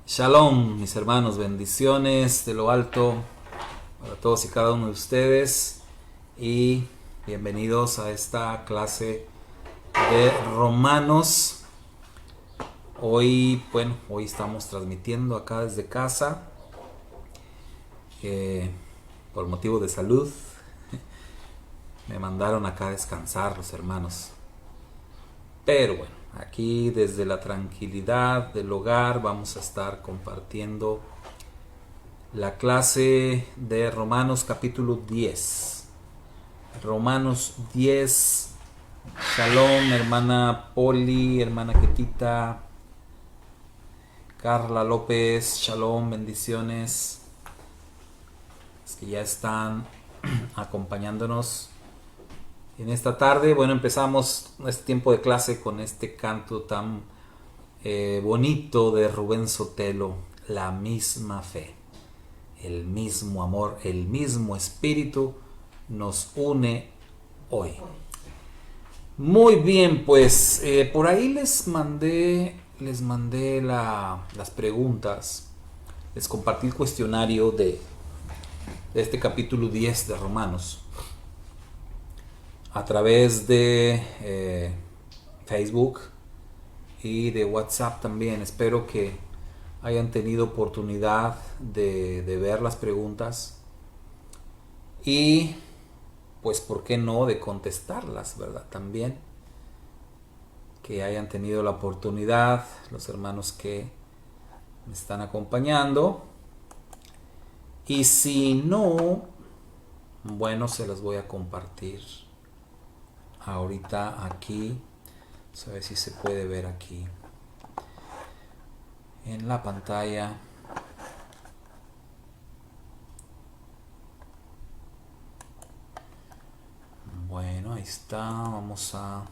Shalom, mis hermanos, bendiciones de lo alto para todos y cada uno de ustedes y bienvenidos a esta clase de Romanos. Hoy estamos transmitiendo acá desde casa por motivo de salud. Me mandaron acá a descansar los hermanos. Pero bueno, aquí desde la tranquilidad del hogar vamos a estar compartiendo la clase de Romanos capítulo 10. Romanos 10. Shalom, hermana Poli, hermana Ketita, Carla López, shalom, bendiciones. Es que ya están acompañándonos en esta tarde. Bueno, empezamos este tiempo de clase con este canto tan bonito de Rubén Sotelo, la misma fe, el mismo amor, el mismo espíritu nos une hoy. Muy bien, pues por ahí les mandé las preguntas, les compartí el cuestionario de este capítulo 10 de Romanos a través de Facebook y de WhatsApp también. Espero que hayan tenido oportunidad de ver las preguntas y pues por qué no de contestarlas, ¿verdad? También que hayan tenido la oportunidad los hermanos que me están acompañando, y si no, bueno, se las voy a compartir ahorita aquí. Vamos a ver si se puede ver aquí en la pantalla. Bueno, ahí está. Vamos a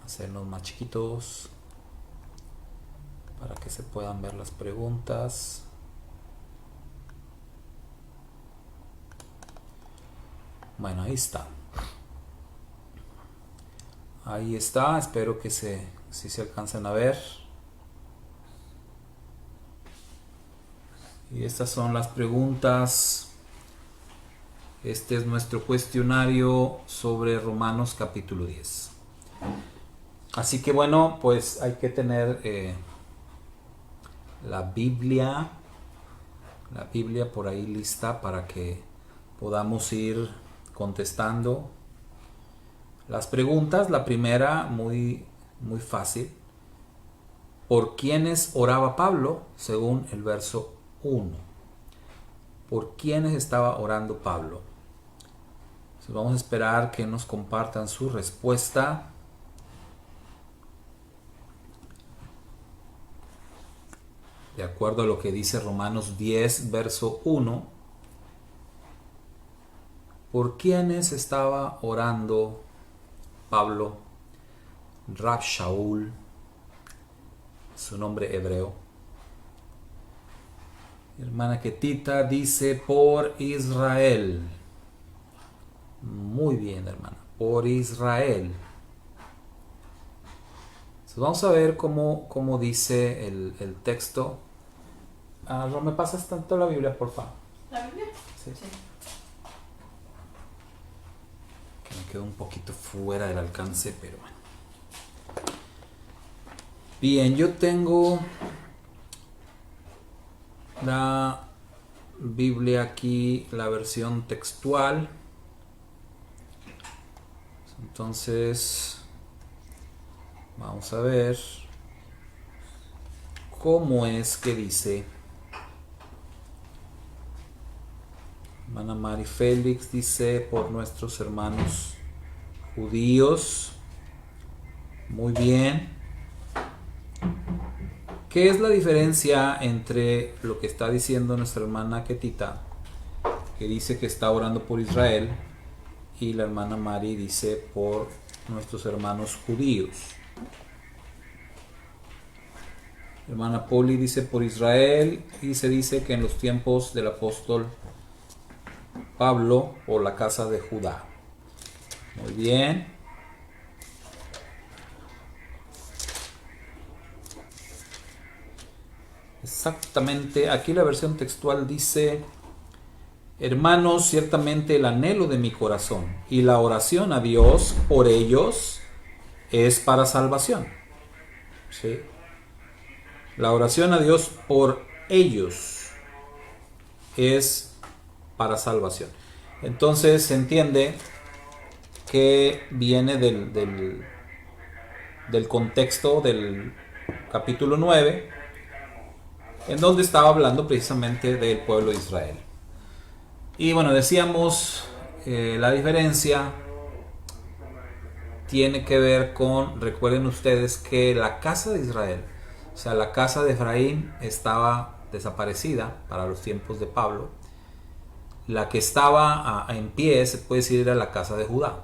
hacernos más chiquitos para que se puedan ver las preguntas. Bueno, ahí está. Ahí está. Espero que si se alcancen a ver. Y estas son las preguntas. Este es nuestro cuestionario sobre Romanos capítulo 10. Así que bueno, pues hay que tener la Biblia por ahí lista para que podamos ir contestando las preguntas. La primera, muy fácil. ¿Por quiénes oraba Pablo? Según el verso 1. ¿Por quiénes estaba orando Pablo? Entonces vamos a esperar que nos compartan su respuesta. De acuerdo a lo que dice Romanos 10, verso 1. ¿Por quiénes estaba orando Pablo? Rab Shaul, su nombre hebreo. Hermana Ketita dice por Israel. Muy bien, hermana, por Israel. Entonces vamos a ver cómo dice el texto. ¿Me pasas tanto la Biblia, por favor? ¿La Biblia? Sí. Que me quedo un poquito fuera del alcance, pero bueno. Bien, yo tengo la Biblia aquí, la versión textual. Entonces, vamos a ver cómo es que dice. Hermana Mari Félix dice por nuestros hermanos judíos. Muy bien. ¿Qué es la diferencia entre lo que está diciendo nuestra hermana Ketita, que dice que está orando por Israel, y la hermana Mari dice por nuestros hermanos judíos? Hermana Poli dice por Israel y se dice que en los tiempos del apóstol Pablo por la casa de Judá. Muy bien. Exactamente, aquí la versión textual dice: hermanos, ciertamente el anhelo de mi corazón y la oración a Dios por ellos es para salvación. ¿Sí? La oración a Dios por ellos es para salvación. Entonces se entiende que viene del contexto del capítulo 9, en donde estaba hablando precisamente del pueblo de Israel. Y bueno, decíamos, la diferencia tiene que ver con, recuerden ustedes que la casa de Israel, o sea, la casa de Efraín estaba desaparecida para los tiempos de Pablo. La que estaba en pie, se puede decir, era la casa de Judá.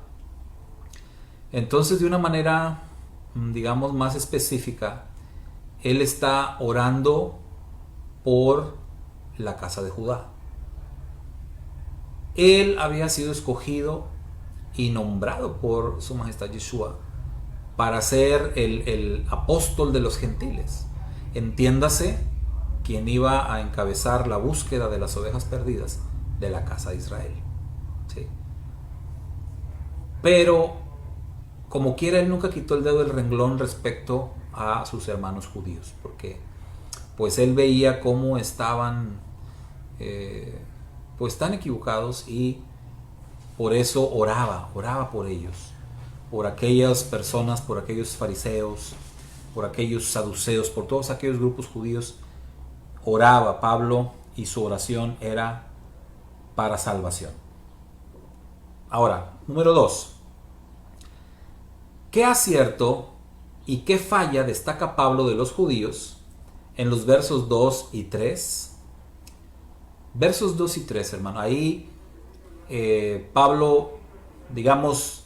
Entonces, de una manera, digamos, más específica, él está orando por la casa de Judá. Él había sido escogido y nombrado por su majestad Yeshua para ser el apóstol de los gentiles. Entiéndase, quien iba a encabezar la búsqueda de las ovejas perdidas de la casa de Israel. ¿Sí? Pero, como quiera, él nunca quitó el dedo del renglón respecto a sus hermanos judíos, porque pues él veía cómo estaban pues tan equivocados, y por eso oraba por ellos, por aquellas personas, por aquellos fariseos, por aquellos saduceos, por todos aquellos grupos judíos. Oraba Pablo y su oración era para salvación. Ahora, número 2. ¿Qué acierto y qué falla destaca Pablo de los judíos en los versos 2 y 3? Versos 2 y 3, hermano. Ahí Pablo, digamos,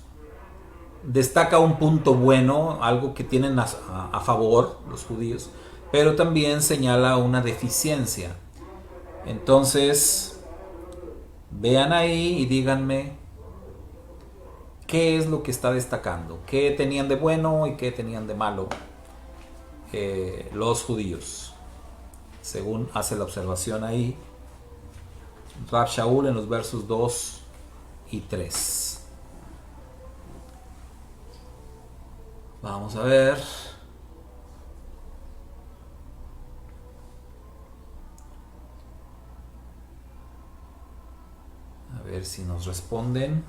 destaca un punto bueno, algo que tienen a favor los judíos, pero también señala una deficiencia. Entonces, vean ahí y díganme qué es lo que está destacando, qué tenían de bueno y qué tenían de malo los judíos, según hace la observación ahí Rab Shaul en los versos 2 y 3. Vamos a ver. A ver si nos responden.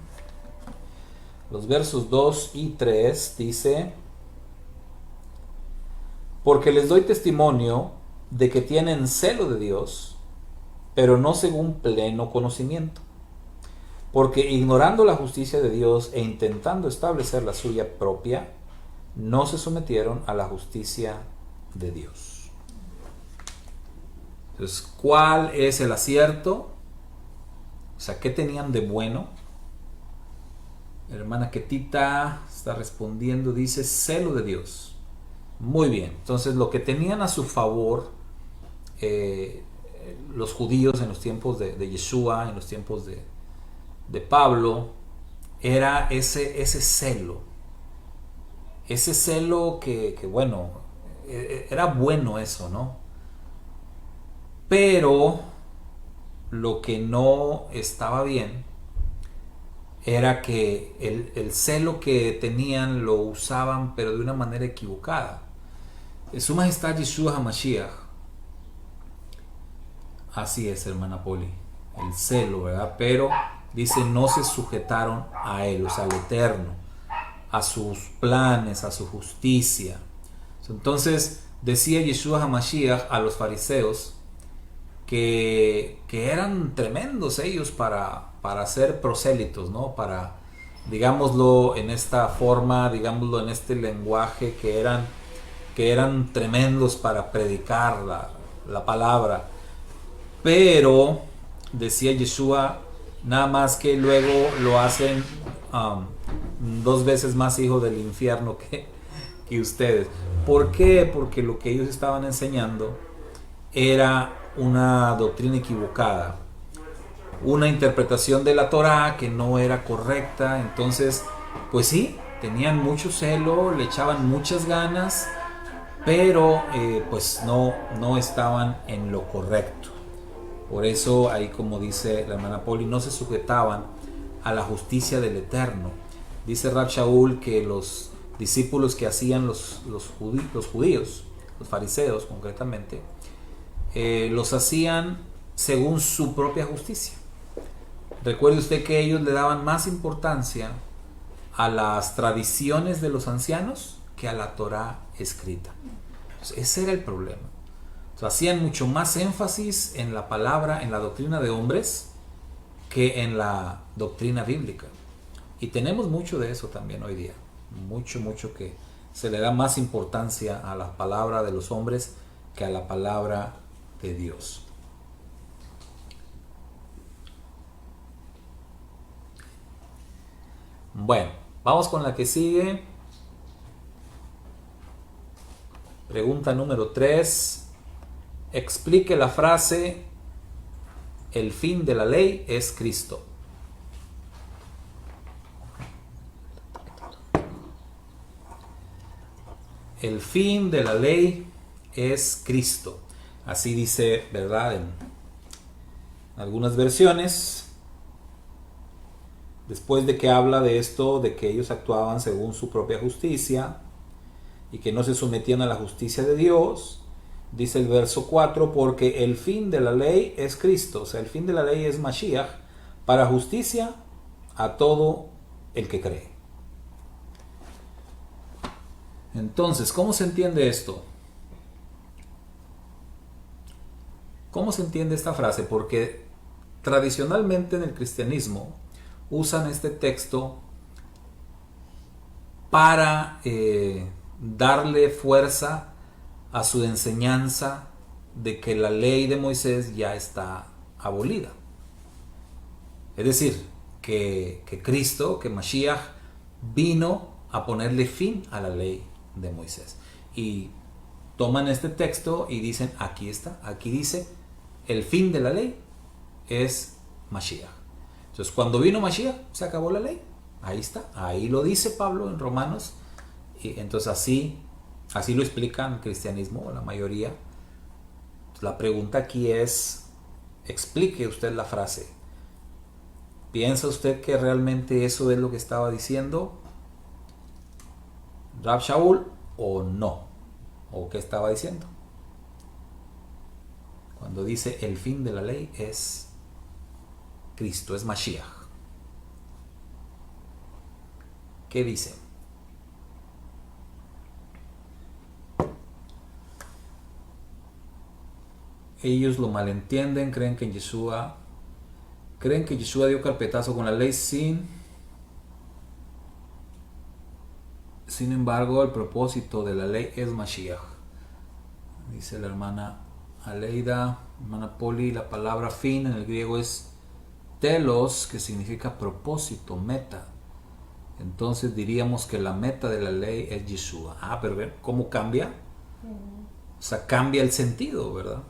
Los versos 2 y 3 dice: porque les doy testimonio de que tienen celo de Dios, pero no según pleno conocimiento, porque ignorando la justicia de Dios e intentando establecer la suya propia, no se sometieron a la justicia de Dios. Entonces, ¿cuál es el acierto? O sea, ¿qué tenían de bueno? La hermana Ketita está respondiendo, dice celo de Dios. Muy bien, entonces lo que tenían a su favor los judíos en los tiempos de Yeshua, en los tiempos de Pablo, era ese celo. Ese celo que bueno, era bueno eso, ¿no? Pero lo que no estaba bien era que el celo que tenían lo usaban, pero de una manera equivocada. Su majestad Yeshua HaMashiach, así es, hermana Poli, el celo, ¿verdad? Pero dice, no se sujetaron a él, o sea, al Eterno, a sus planes, a su justicia. Entonces decía Yeshua HaMashiach a los fariseos que eran tremendos ellos para ser prosélitos, ¿no? Para, digámoslo en esta forma, digámoslo en este lenguaje, que eran tremendos para predicar la palabra. Pero decía Yeshua, nada más que luego lo hacen 2 veces más hijo del infierno que ustedes. ¿Por qué? Porque lo que ellos estaban enseñando era una doctrina equivocada, una interpretación de la Torá que no era correcta. Entonces, pues sí, tenían mucho celo, le echaban muchas ganas, pero pues no estaban en lo correcto. Por eso ahí, como dice la hermana Poli, no se sujetaban a la justicia del Eterno. Dice Rab Shaul que los discípulos que hacían los judíos, los fariseos concretamente, los hacían según su propia justicia. Recuerde usted que ellos le daban más importancia a las tradiciones de los ancianos que a la Torá escrita. Entonces, ese era el problema. Entonces, hacían mucho más énfasis en la palabra, en la doctrina de hombres, que en la doctrina bíblica. Y tenemos mucho de eso también hoy día. Mucho que se le da más importancia a la palabra de los hombres que a la palabra de Dios. Bueno, vamos con la que sigue. Pregunta número 3. Explique la frase: el fin de la ley es Cristo. El fin de la ley es Cristo. Así dice, ¿verdad? En algunas versiones. Después de que habla de esto, de que ellos actuaban según su propia justicia y que no se sometían a la justicia de Dios, dice el verso 4, porque el fin de la ley es Cristo. O sea, el fin de la ley es Mashiach, para justicia a todo el que cree. Entonces, ¿cómo se entiende esto? ¿Cómo se entiende esta frase? Porque tradicionalmente en el cristianismo usan este texto para darle fuerza a su enseñanza de que la ley de Moisés ya está abolida. Es decir, que Cristo, que Mashiach, vino a ponerle fin a la ley de Moisés. Y toman este texto y dicen, aquí está, aquí dice, el fin de la ley es Mashiach. Entonces, cuando vino Mashiach, se acabó la ley. Ahí está, ahí lo dice Pablo en Romanos. Y entonces así lo explican el cristianismo, la mayoría. Entonces, la pregunta aquí es, explique usted la frase. ¿Piensa usted que realmente eso es lo que estaba diciendo Rab Shaul o no? ¿O qué estaba diciendo? Cuando dice el fin de la ley es Cristo, es Mashiach. ¿Qué dice? Ellos lo malentienden, creen que Yeshua dio carpetazo con la ley sin embargo el propósito de la ley es Mashiach. Dice la hermana Aleida, hermana Poli, la palabra fin en el griego es telos, que significa propósito, meta. Entonces diríamos que la meta de la ley es Yeshua. Pero ver cómo cambia. O sea, cambia el sentido, ¿verdad?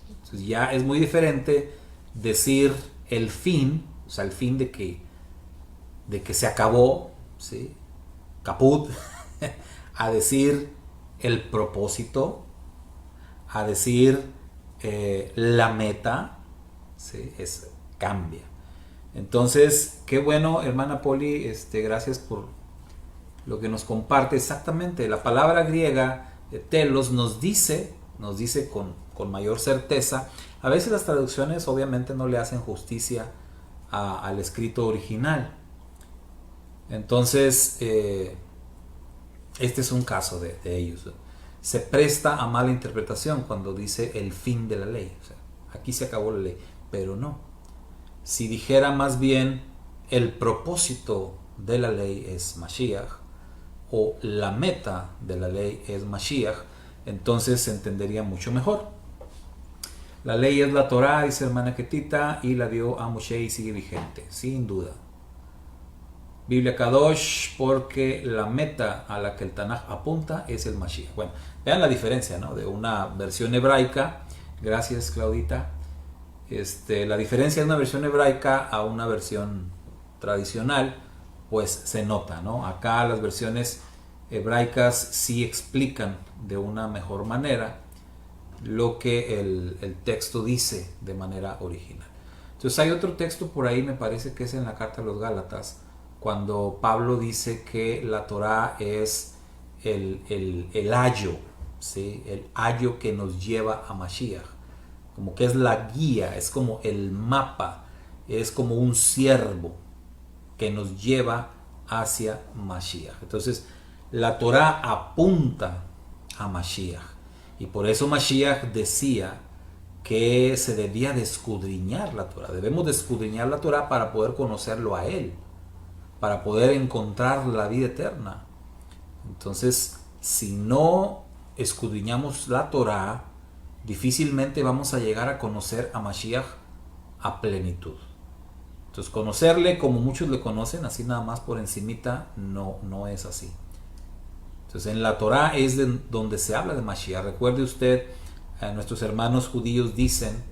Entonces ya es muy diferente decir el fin, o sea, el fin de que se acabó, ¿sí? Caput, a decir el propósito, a decir la meta, ¿sí? Cambia. Entonces, qué bueno, hermana Poli, gracias por lo que nos comparte. Exactamente, la palabra griega telos nos dice con mayor certeza. A veces las traducciones obviamente no le hacen justicia al escrito original. Entonces, este es un caso de ellos. Se presta a mala interpretación cuando dice el fin de la ley. O sea, aquí se acabó la ley, pero no. Si dijera más bien el propósito de la ley es Mashiach o la meta de la ley es Mashiach, entonces se entendería mucho mejor. La ley es la Torá, dice hermana Ketita, y la dio a Moshe y sigue vigente, sin duda. Biblia Kadosh, porque la meta a la que el Tanaj apunta es el Mashiach. Bueno, vean la diferencia, ¿no? De una versión hebraica, gracias Claudita, la diferencia de una versión hebraica a una versión tradicional, pues se nota, ¿no? Acá las versiones hebraicas sí explican de una mejor manera lo que el texto dice de manera original. Entonces hay otro texto por ahí, me parece que es en la carta a los Gálatas, cuando Pablo dice que la Torá es el ayo, ¿sí? El ayo que nos lleva a Mashiach, como que es la guía, es como el mapa, es como un ciervo que nos lleva hacia Mashiach. Entonces la Torá apunta a Mashiach, y por eso Mashiach decía que se debía de escudriñar la Torá. Debemos de escudriñar la Torá para poder conocerlo a Él, para poder encontrar la vida eterna. Entonces, si no escudriñamos la Torá, difícilmente vamos a llegar a conocer a Mashiach a plenitud. Entonces, conocerle como muchos le conocen, así nada más por encimita, no es así. Entonces, en la Torá es donde se habla de Mashiach. Recuerde usted, nuestros hermanos judíos dicen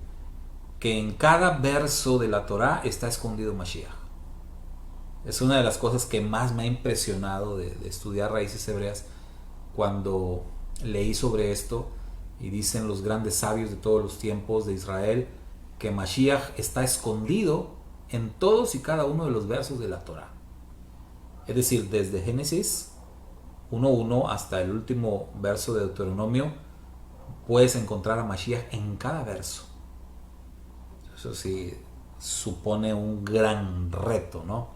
que en cada verso de la Torá está escondido Mashiach. Es una de las cosas que más me ha impresionado de estudiar raíces hebreas, cuando leí sobre esto, y dicen los grandes sabios de todos los tiempos de Israel que Mashiach está escondido en todos y cada uno de los versos de la Torá. Es decir, desde Génesis 1:1 hasta el último verso de Deuteronomio, puedes encontrar a Mashiach en cada verso. Eso sí supone un gran reto, ¿no?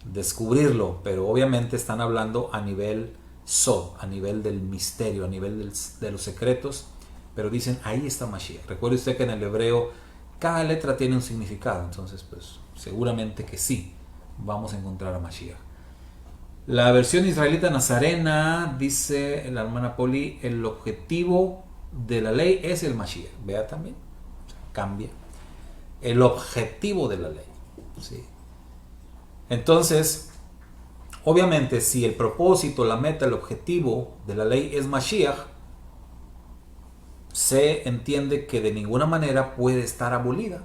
Descubrirlo, pero obviamente están hablando a nivel a nivel del misterio, a nivel de los secretos, pero dicen, ahí está Mashiach. Recuerde usted que en el hebreo cada letra tiene un significado, entonces pues seguramente que sí vamos a encontrar a Mashiach. La versión israelita nazarena dice la hermana Poli, el objetivo de la ley es el Mashiach. Vea también, cambia. El objetivo de la ley, ¿sí? Entonces, obviamente, si el propósito, la meta, el objetivo de la ley es Mashiach, se entiende que de ninguna manera puede estar abolida,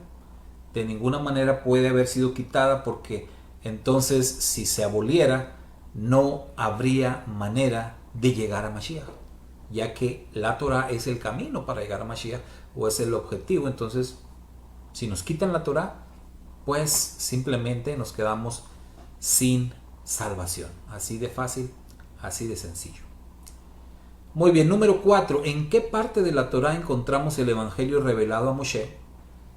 de ninguna manera puede haber sido quitada, porque entonces si se aboliera no habría manera de llegar a Mashiach, ya que la Torah es el camino para llegar a Mashiach, o es el objetivo. Entonces, si nos quitan la Torah, pues simplemente nos quedamos sin salvación. Así de fácil, así de sencillo. Muy bien, número 4. ¿En qué parte de la Torá encontramos el evangelio revelado a Moshe,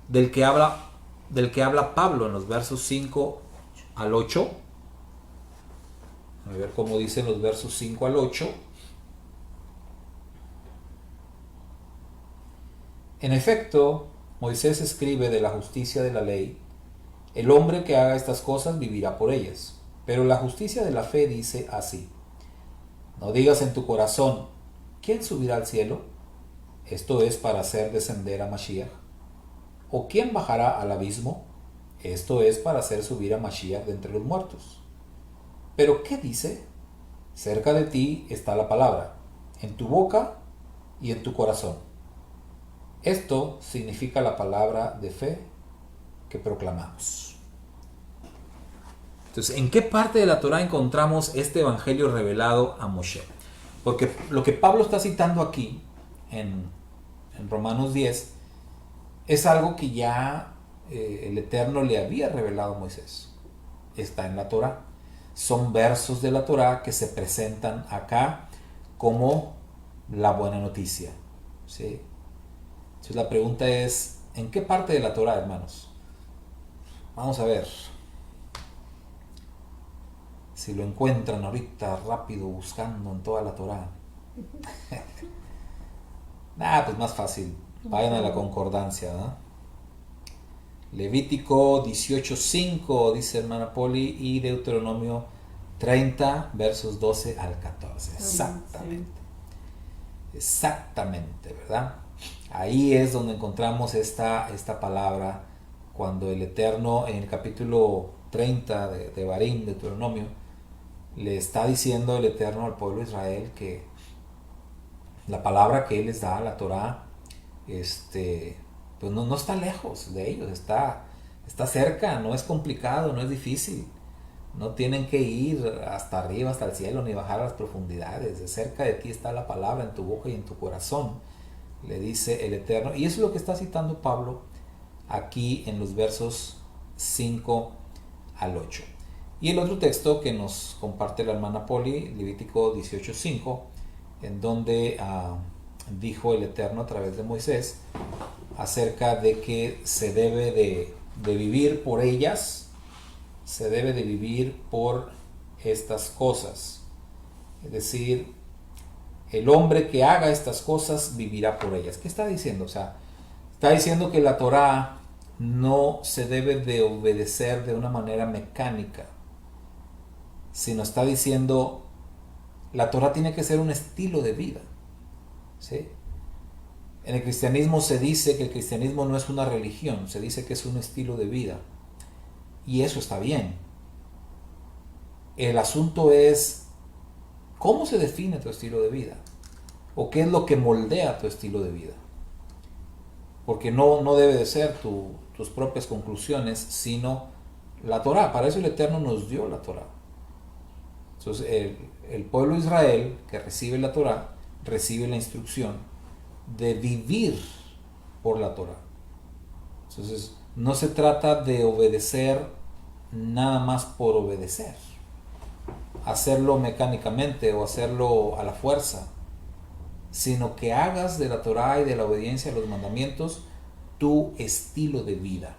del que habla Pablo en los versos 5 al 8? A ver cómo dicen los versos 5 al 8. En efecto, Moisés escribe de la justicia de la ley: el hombre que haga estas cosas vivirá por ellas. Pero la justicia de la fe dice así: no digas en tu corazón, ¿quién subirá al cielo? Esto es para hacer descender a Mashiach. ¿O quién bajará al abismo? Esto es para hacer subir a Mashiach de entre los muertos. ¿Pero qué dice? Cerca de ti está la palabra, en tu boca y en tu corazón. Esto significa la palabra de fe que proclamamos. Entonces, ¿en qué parte de la Torá encontramos este evangelio revelado a Moshe? Porque lo que Pablo está citando aquí en Romanos 10 es algo que ya el Eterno le había revelado a Moisés. Está en la Torá. Son versos de la Torá que se presentan acá como la buena noticia, ¿sí? Entonces la pregunta es, ¿en qué parte de la Torá, hermanos? Vamos a ver si lo encuentran ahorita rápido buscando en toda la Torá. Pues más fácil, vayan a la concordancia, ¿no? Levítico 18:5 dice hermana Poli, y Deuteronomio 30 versos 12 al 14. Exactamente, ¿verdad? Ahí es donde encontramos esta palabra, cuando el Eterno en el capítulo 30 de Barín, de Deuteronomio, le está diciendo el Eterno al pueblo de Israel que la palabra que Él les da, la Torá, pues no está lejos de ellos, está cerca, no es complicado, no es difícil. No tienen que ir hasta arriba, hasta el cielo, ni bajar a las profundidades. De cerca de ti está la palabra en tu boca y en tu corazón, le dice el Eterno. Y eso es lo que está citando Pablo aquí en los versos 5 al 8. Y el otro texto que nos comparte la hermana Poli, Levítico 18:5, en donde dijo el Eterno a través de Moisés acerca de que se debe de vivir por ellas, se debe de vivir por estas cosas. Es decir, el hombre que haga estas cosas vivirá por ellas. ¿Qué está diciendo? O sea, está diciendo que la Torá no se debe de obedecer de una manera mecánica, sino está diciendo la Torá tiene que ser un estilo de vida. ¿Sí? En el cristianismo se dice que el cristianismo no es una religión, se dice que es un estilo de vida. Y eso está bien. El asunto es cómo se define tu estilo de vida, o qué es lo que moldea tu estilo de vida. Porque no debe de ser tus propias conclusiones, sino la Torá. Para eso el Eterno nos dio la Torá. Entonces el pueblo de Israel que recibe la Torá, recibe la instrucción de vivir por la Torá. Entonces no se trata de obedecer nada más por obedecer, hacerlo mecánicamente o hacerlo a la fuerza, sino que hagas de la Torá y de la obediencia a los mandamientos tu estilo de vida.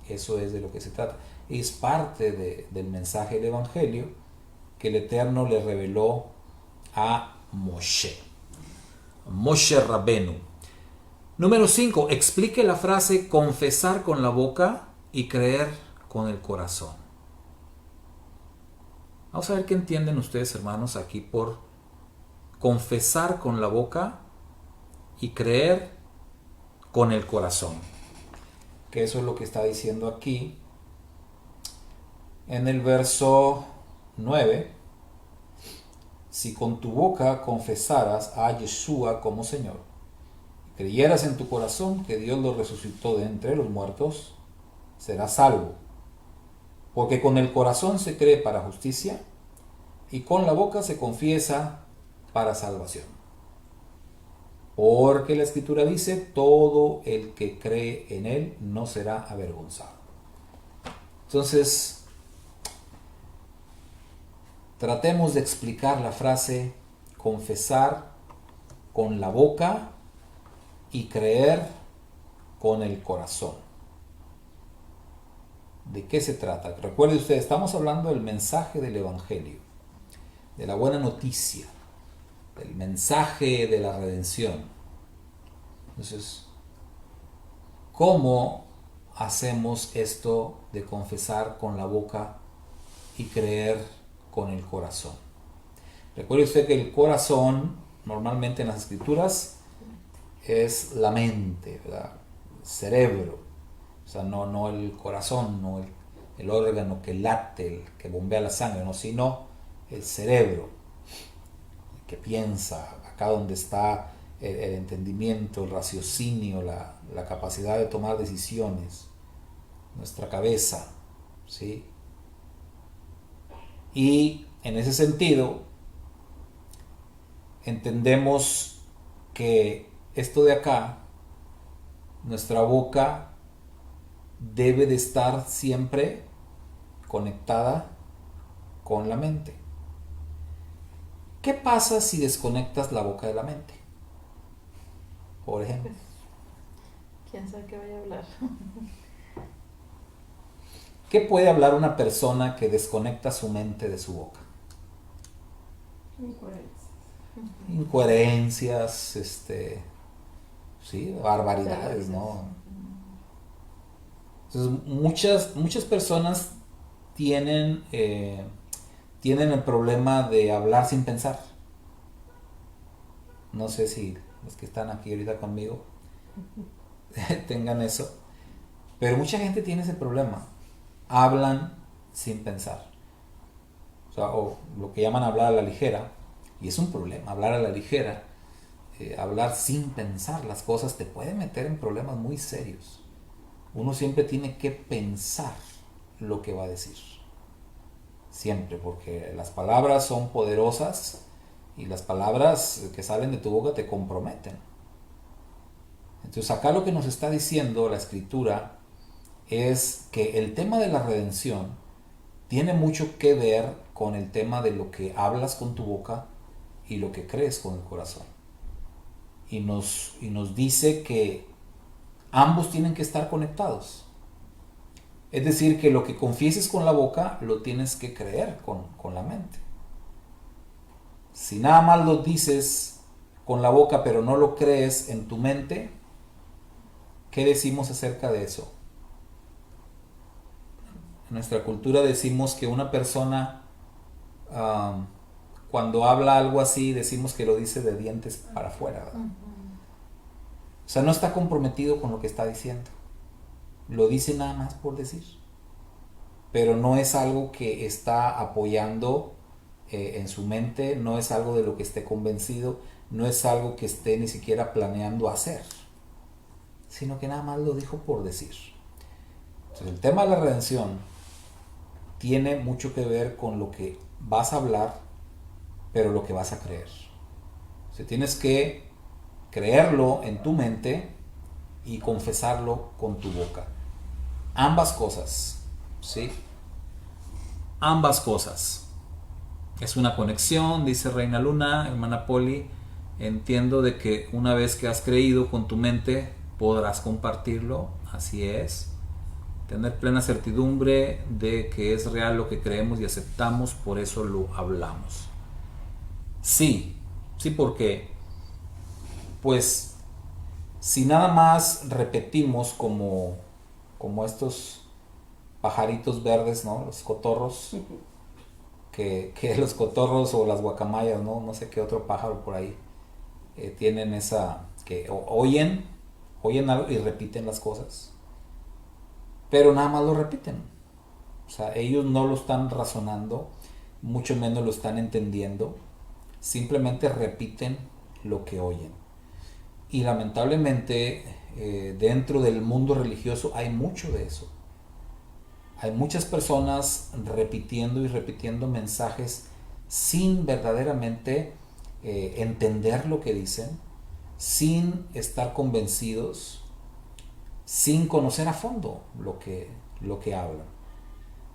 Eso es de lo que se trata. Es parte del mensaje del Evangelio que el Eterno le reveló a Moshe Rabbenu. Número 5. Explique la frase confesar con la boca y creer con el corazón. Vamos a ver qué entienden ustedes, hermanos, aquí por confesar con la boca y creer con el corazón. Que eso es lo que está diciendo aquí en el verso 9. Si con tu boca confesaras a Yeshua como Señor, creyeras en tu corazón que Dios lo resucitó de entre los muertos, serás salvo. Porque con el corazón se cree para justicia y con la boca se confiesa para salvación. Porque la Escritura dice, todo el que cree en Él no será avergonzado. Entonces, tratemos de explicar la frase confesar con la boca y creer con el corazón. ¿De qué se trata? Recuerde usted, estamos hablando del mensaje del Evangelio, de la buena noticia, del mensaje de la redención. Entonces, ¿cómo hacemos esto de confesar con la boca y creer con el corazón? Recuerde usted que el corazón, normalmente en las escrituras, es la mente, ¿verdad? El cerebro. O sea, no el corazón, no el órgano que late, el que bombea la sangre, no, sino el cerebro, el que piensa, acá donde está el entendimiento, el raciocinio, la capacidad de tomar decisiones, nuestra cabeza, ¿sí? Y en ese sentido, entendemos que esto de acá, nuestra boca debe de estar siempre conectada con la mente. ¿Qué pasa si desconectas la boca de la mente? Por ejemplo. ¿Quién sabe qué vaya a hablar? ¿Qué puede hablar una persona que desconecta su mente de su boca? Incoherencias, sí, barbaridades, ¿no? Entonces, muchas personas tienen el problema de hablar sin pensar. No sé si los que están aquí ahorita conmigo tengan eso, pero mucha gente tiene ese problema. Hablan sin pensar. O lo que llaman hablar a la ligera, y es un problema, hablar a la ligera, hablar sin pensar las cosas te puede meter en problemas muy serios. Uno siempre tiene que pensar lo que va a decir. siempre, porque las palabras son poderosas y las palabras que salen de tu boca te comprometen. Entonces acá lo que nos está diciendo la escritura es que el tema de la redención tiene mucho que ver con el tema de lo que hablas con tu boca y lo que crees con el corazón. Y nos dice que ambos tienen que estar conectados. Es decir, que lo que confieses con la boca lo tienes que creer con la mente. Si nada más lo dices con la boca pero no lo crees en tu mente, ¿qué decimos acerca de eso? En nuestra cultura decimos que una persona cuando habla algo así decimos que lo dice de dientes para afuera, ¿verdad? O sea, no está comprometido con lo que está diciendo. Lo dice nada más por decir. Pero no es algo que está apoyando en su mente, no es algo de lo que esté convencido, no es algo que esté ni siquiera planeando hacer, sino que nada más lo dijo por decir. Entonces, el tema de la redención tiene mucho que ver con lo que vas a hablar, pero lo que vas a creer. O sea, tienes que creerlo en tu mente y confesarlo con tu boca. Ambas cosas, ¿sí? Ambas cosas. Es una conexión, dice Reina Luna, hermana Poli. Entiendo de que una vez que has creído con tu mente, podrás compartirlo, así es. Tener plena certidumbre de que es real lo que creemos y aceptamos, por eso lo hablamos. Sí, porque pues si nada más repetimos como estos pajaritos verdes, ¿no? Los cotorros, que los cotorros o las guacamayas, no sé qué otro pájaro por ahí, tienen esa, que oyen algo y repiten las cosas, pero nada más lo repiten. O sea, ellos no lo están razonando, mucho menos lo están entendiendo, simplemente repiten lo que oyen. Y lamentablemente dentro del mundo religioso hay mucho de eso. Hay muchas personas repitiendo y repitiendo mensajes sin verdaderamente entender lo que dicen, sin estar convencidos, sin conocer a fondo lo que hablan.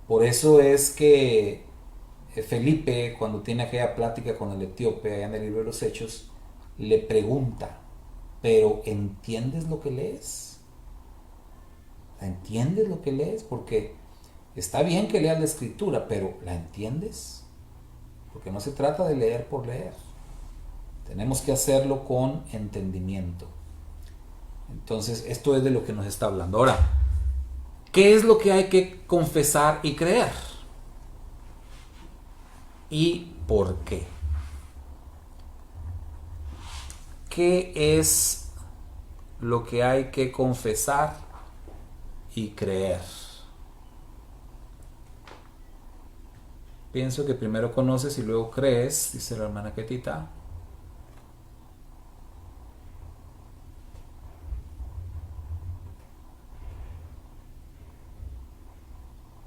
Por eso es que Felipe, cuando tiene aquella plática con el etíope allá en el libro de los Hechos, le pregunta, ¿pero entiendes lo que lees? ¿Entiendes lo que lees? Porque está bien que leas la escritura, pero ¿la entiendes? Porque no se trata de leer por leer. Tenemos que hacerlo con entendimiento. Entonces, esto es de lo que nos está hablando. Ahora, ¿qué es lo que hay que confesar y creer? ¿Y por qué? ¿Qué es lo que hay que confesar y creer? Pienso que primero conoces y luego crees, dice la hermana Ketita.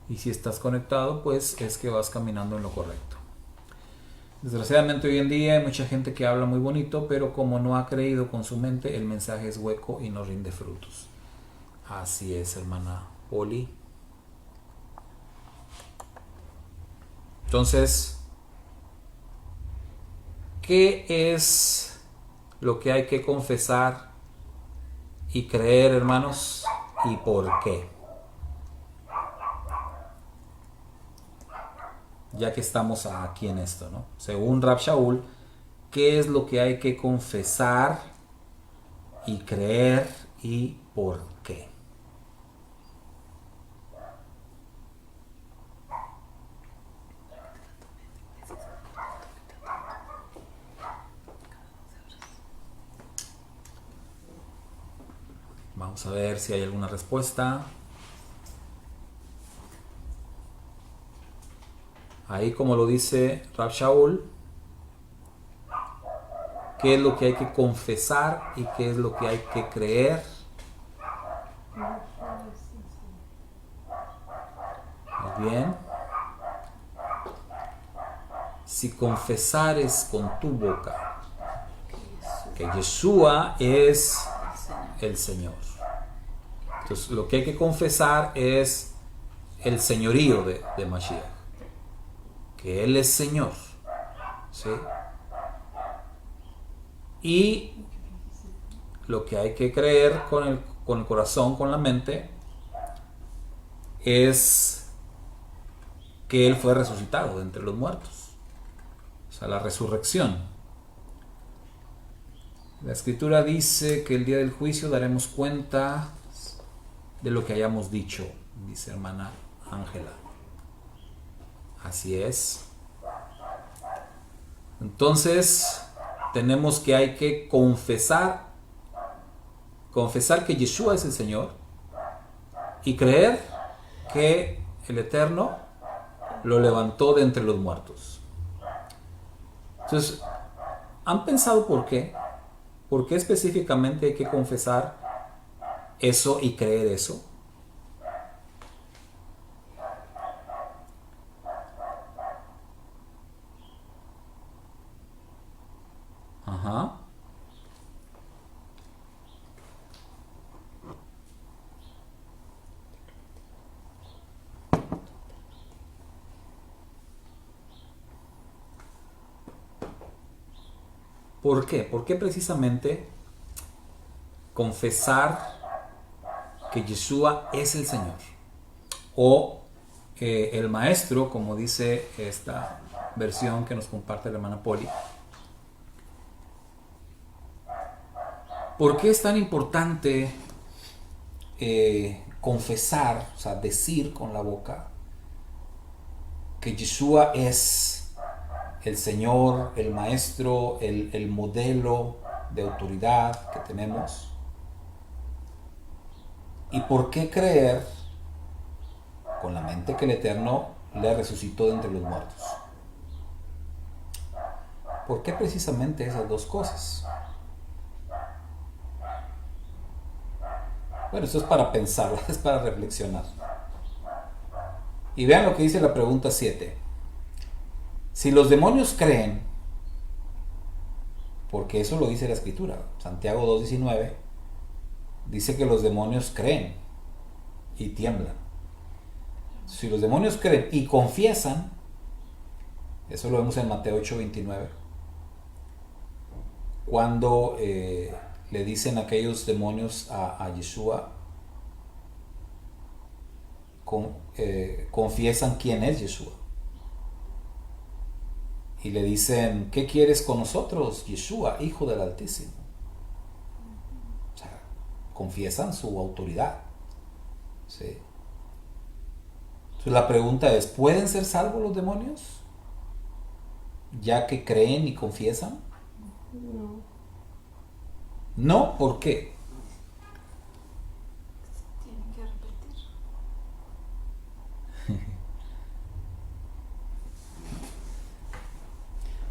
Y si estás conectado, pues es que vas caminando en lo correcto. Desgraciadamente hoy en día hay mucha gente que habla muy bonito, pero como no ha creído con su mente, el mensaje es hueco y no rinde frutos. Así es, hermana Poli. Entonces, ¿qué es lo que hay que confesar y creer, hermanos? ¿Y por qué? Ya que estamos aquí en esto, ¿no? Según Rab Shaul, ¿qué es lo que hay que confesar y creer y por qué? Vamos a ver si hay alguna respuesta. Ahí, como lo dice Rab Shaul, ¿qué es lo que hay que confesar y qué es lo que hay que creer? Muy bien. si confesares con tu boca que Yeshua es el Señor. Entonces, lo que hay que confesar es el señorío de Mashiach, que Él es Señor, ¿sí? Y lo que hay que creer con el corazón, con la mente, es que Él fue resucitado de entre los muertos. O sea, la resurrección. La Escritura dice que el día del juicio daremos cuenta de lo que hayamos dicho, dice hermana Ángela. Así es. Entonces, tenemos que hay que confesar que Yeshua es el Señor y creer que el Eterno lo levantó de entre los muertos. Entonces, ¿han pensado por qué? ¿Por qué específicamente hay que confesar eso y creer eso? Ajá. ¿Por qué? ¿Por qué precisamente confesar que Yeshua es el Señor? O el Maestro, como dice esta versión que nos comparte la hermana Poli. ¿Por qué es tan importante confesar, o sea, decir con la boca que Yeshua es el Señor, el Maestro, el modelo de autoridad que tenemos? ¿Y por qué creer con la mente que el Eterno le resucitó de entre los muertos? ¿Por qué precisamente esas dos cosas? Bueno, esto es para pensar, es para reflexionar. Y vean lo que dice la pregunta 7. Si los demonios creen, porque eso lo dice la Escritura, Santiago 2:19, dice que los demonios creen y tiemblan. Si los demonios creen y confiesan, eso lo vemos en Mateo 8:29, cuando le dicen aquellos demonios a Yeshua, confiesan quién es Yeshua. Y le dicen, ¿qué quieres con nosotros, Yeshua, Hijo del Altísimo? O sea, confiesan su autoridad. ¿Sí? Entonces la pregunta es, ¿pueden ser salvos los demonios? Ya que creen y confiesan. No. No, ¿por qué? Tienen que repetir.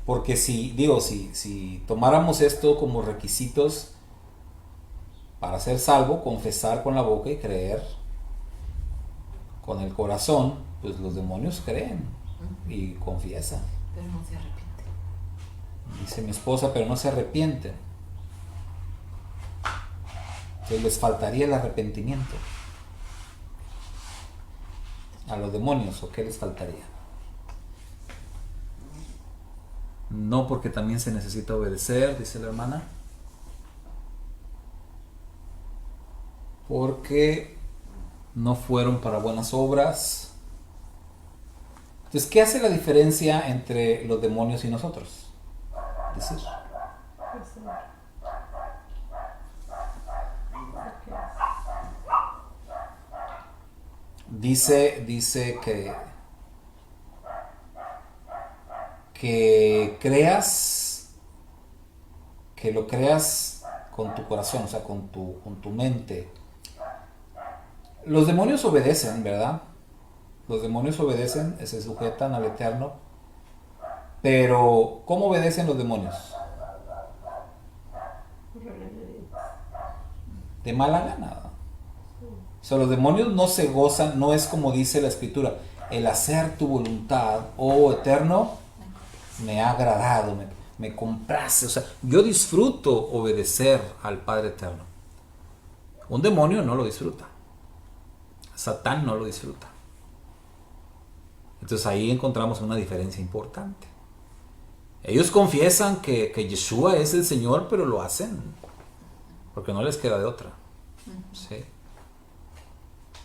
Porque si tomáramos esto como requisitos para ser salvo, confesar con la boca y creer con el corazón, pues los demonios creen y confiesan. Pero no se arrepiente. Dice mi esposa, pero no se arrepienten. Entonces les faltaría el arrepentimiento. A los demonios, ¿o qué les faltaría? No, porque también se necesita obedecer, dice la hermana. Porque no fueron para buenas obras. Entonces, ¿qué hace la diferencia entre los demonios y nosotros? Decir. Dice que creas, que lo creas con tu corazón, o sea, con tu mente. Los demonios obedecen, ¿verdad? Los demonios obedecen, se sujetan al Eterno. Pero, ¿cómo obedecen los demonios? De mala gana. O sea, los demonios no se gozan, no es como dice la Escritura, el hacer tu voluntad, oh Eterno, me ha agradado, me complace. O sea, yo disfruto obedecer al Padre Eterno. Un demonio no lo disfruta. Satán no lo disfruta. Entonces ahí encontramos una diferencia importante. Ellos confiesan que Yeshua es el Señor, pero lo hacen porque no les queda de otra. ¿Sí?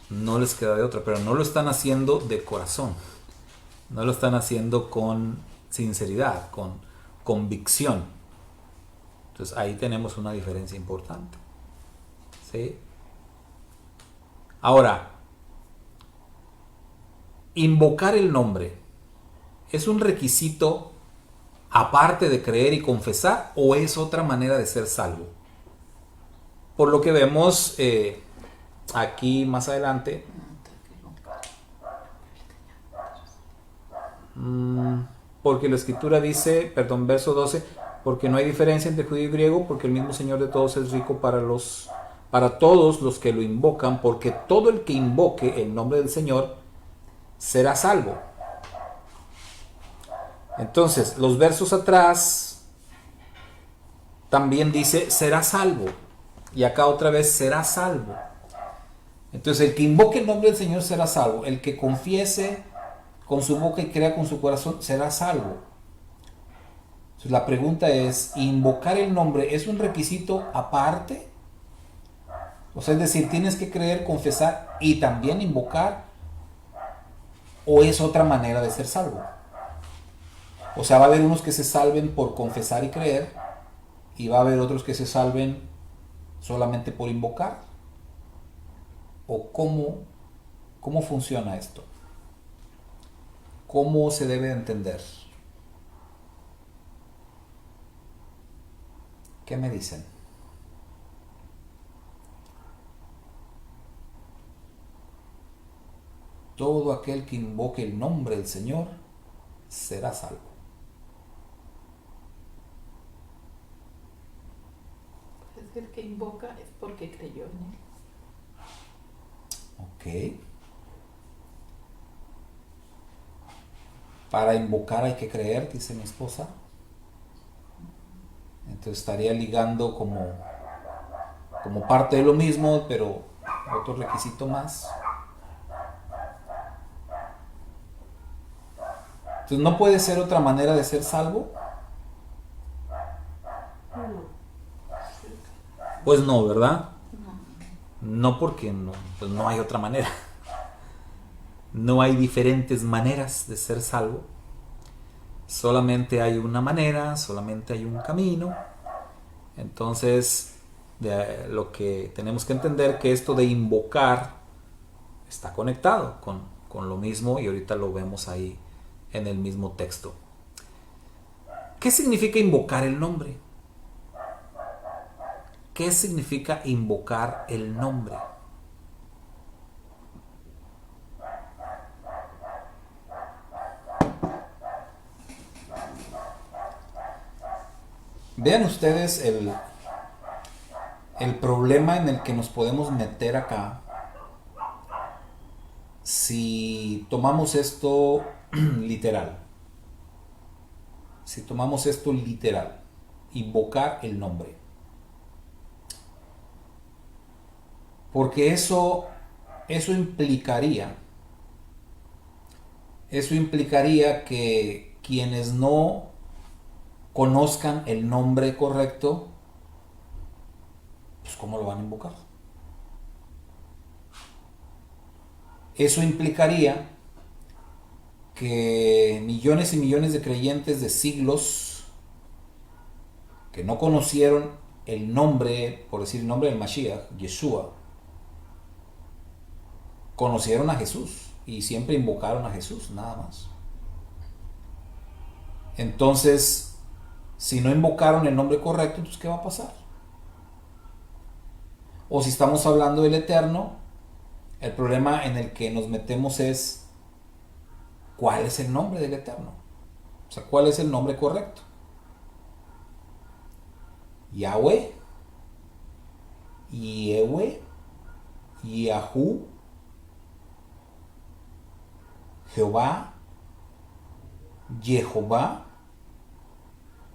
No les queda de otra, pero no lo están haciendo de corazón. No lo están haciendo con sinceridad, con convicción. Entonces ahí tenemos una diferencia importante. ¿Sí? Ahora, invocar el nombre es un requisito aparte de creer y confesar, o es otra manera de ser salvo. Por lo que vemos aquí más adelante, porque la escritura dice, perdón, verso 12, porque no hay diferencia entre judío y griego, porque el mismo Señor de todos es rico para todos los que lo invocan, porque todo el que invoque el nombre del Señor será salvo. Entonces, los versos atrás también dice será salvo, y acá otra vez será salvo. Entonces, el que invoque el nombre del Señor será salvo, el que confiese con su boca y crea con su corazón será salvo. Entonces, la pregunta es, ¿invocar el nombre es un requisito aparte? O sea, es decir, tienes que creer, confesar y también invocar, ¿o es otra manera de ser salvo? O sea, va a haber unos que se salven por confesar y creer, y va a haber otros que se salven solamente por invocar. ¿O cómo funciona esto? ¿Cómo se debe entender? ¿Qué me dicen? Todo aquel que invoque el nombre del Señor será salvo. Es que el que invoca es porque creyó en él. Ok. Para invocar hay que creer, dice mi esposa. Entonces estaría ligando como parte de lo mismo, pero otro requisito más. Entonces no puede ser otra manera de ser salvo. Pues no, ¿verdad? No, porque pues no hay otra manera. No hay diferentes maneras de ser salvo. Solamente hay una manera, solamente hay un camino. Entonces, lo que tenemos que entender que esto de invocar está conectado con lo mismo, y ahorita lo vemos ahí en el mismo texto. ¿Qué significa invocar el nombre? ¿Qué significa invocar el nombre? Vean ustedes el problema en el que nos podemos meter acá si tomamos esto literal. Si tomamos esto literal, invocar el nombre. Porque eso implicaría que quienes no conozcan el nombre correcto, pues ¿cómo lo van a invocar? Eso implicaría que millones y millones de creyentes de siglos que no conocieron el nombre, por decir el nombre del Mashiach, Yeshua, conocieron a Jesús y siempre invocaron a Jesús, nada más. Entonces, si no invocaron el nombre correcto, entonces ¿qué va a pasar? O si estamos hablando del Eterno, el problema en el que nos metemos es ¿cuál es el nombre del Eterno? O sea, ¿cuál es el nombre correcto? Yahweh, Yehue, Yahu, Jehová, Jehová,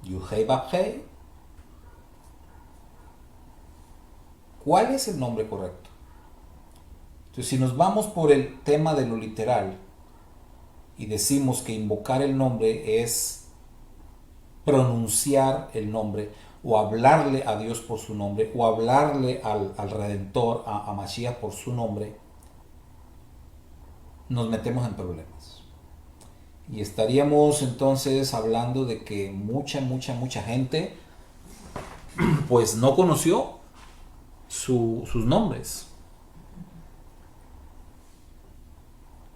Yud-Hei Vav-Hei. ¿Cuál es el nombre correcto? Entonces, si nos vamos por el tema de lo literal y decimos que invocar el nombre es pronunciar el nombre o hablarle a Dios por su nombre o hablarle al Redentor, a Mashiach por su nombre, nos metemos en problemas. Y estaríamos entonces hablando de que mucha gente pues no conoció sus nombres.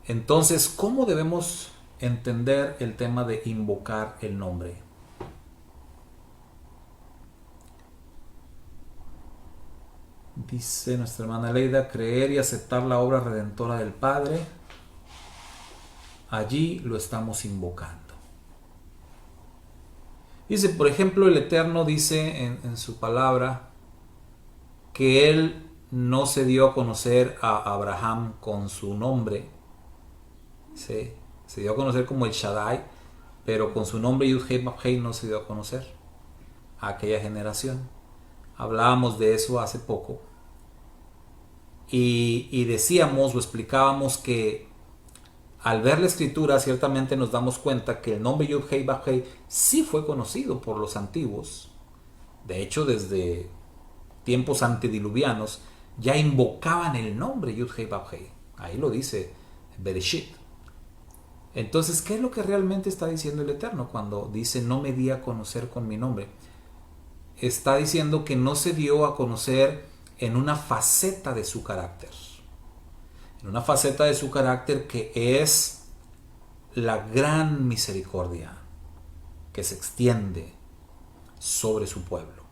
Entonces, ¿cómo debemos entender el tema de invocar el nombre? Dice nuestra hermana Leida, creer y aceptar la obra redentora del Padre, allí lo estamos invocando. Dice, por ejemplo, el Eterno dice en su palabra que Él no se dio a conocer a Abraham con su nombre, ¿sí? Se dio a conocer como el Shaddai, pero con su nombre Yud-Hei Vav-Hei no se dio a conocer a aquella generación. Hablábamos de eso hace poco y decíamos o explicábamos que al ver la escritura ciertamente nos damos cuenta que el nombre Yud-Hei Vav-Hei sí fue conocido por los antiguos. De hecho, desde tiempos antediluvianos ya invocaban el nombre Yud-Hei Vav-Hei. Ahí lo dice Bereshit. Entonces, ¿qué es lo que realmente está diciendo el Eterno cuando dice no me di a conocer con mi nombre? Está diciendo que no se dio a conocer en una faceta de su carácter. En una faceta de su carácter que es la gran misericordia que se extiende sobre su pueblo.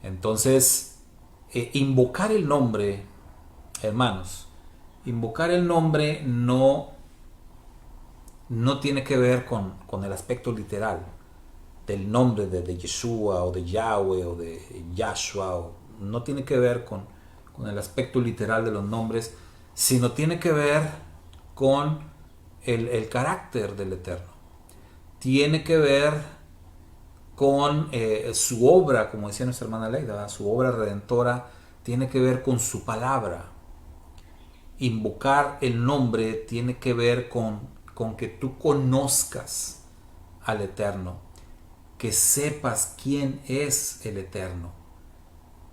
Entonces, invocar el nombre, hermanos, invocar el nombre no tiene que ver con el aspecto literal del nombre de Yeshua o de Yahweh o de Yahshua, no tiene que ver con el aspecto literal de los nombres, sino tiene que ver con el carácter del Eterno. Tiene que ver con su obra, como decía nuestra hermana Leida, ¿verdad? Su obra redentora tiene que ver con su palabra. Invocar el nombre tiene que ver con que tú conozcas al Eterno, que sepas quién es el Eterno.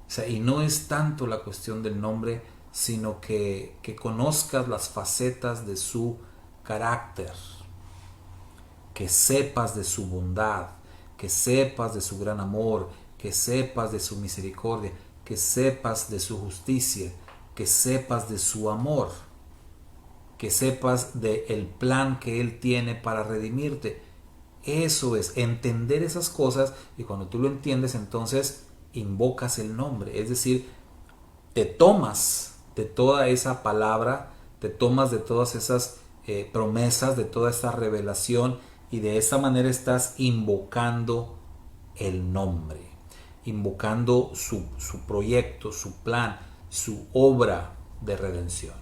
O sea, y no es tanto la cuestión del nombre, sino que conozcas las facetas de su carácter, que sepas de su bondad, que sepas de su gran amor, que sepas de su misericordia, que sepas de su justicia, que sepas de su amor, que sepas del plan que Él tiene para redimirte. Eso es, entender esas cosas, y cuando tú lo entiendes, entonces invocas el nombre, es decir, te tomas de toda esa palabra, te tomas de todas esas promesas, de toda esa revelación, y de esa manera estás invocando el nombre, invocando su proyecto, su plan, su obra de redención.